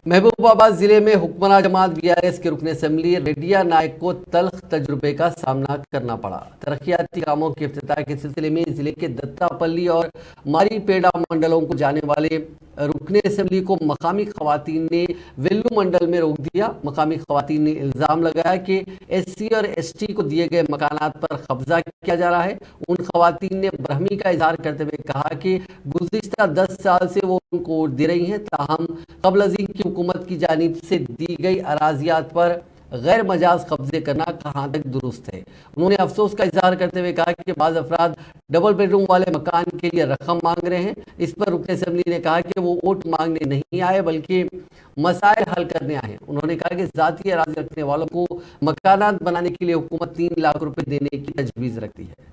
महबूबाबाद जिले में हुक्मरान जमात बीआरएस के रुकन असेंबली रेडिया नायक को तल्ख तजुर्बे का सामना करना पड़ा। तरक्याती कामों के इफ्तिताह के सिलसिले में जिले के दत्तापल्ली और मारीपेड़ा मंडलों को जाने वाले रुकन असेंबली को मकामी खवातीन ने वेल्लू मंडल में रोक दिया। मकामी खवातीन ने इल्ज़ाम लगाया कि एससी और एसटी को दिए गए मकानात पर कब्जा किया जा रहा है। उन खवातीन ने ब्रहमी का इजहार करते हुए कहा कि गुज़िश्ता 10 साल से वो उनको वोट दे रही हैं, ताहम क़ब्ल अज़ीं की हुकूमत की जानिब से दी गई अराजियात पर गैर मजाज कब्जे करना कहाँ तक दुरुस्त है। उन्होंने अफसोस का इजहार करते हुए कहा कि बाज़ अफराद डबल बेडरूम वाले मकान के लिए रकम मांग रहे हैं। इस पर रुकन असेंबली ने कहा कि वो वोट मांगने नहीं आए बल्कि मसाइल हल करने आए हैं। उन्होंने कहा कि ज़ाती अराजी रखने वालों को मकानात बनाने के लिए हुकूमत 3 लाख रुपए देने की तजवीज़ रखती है।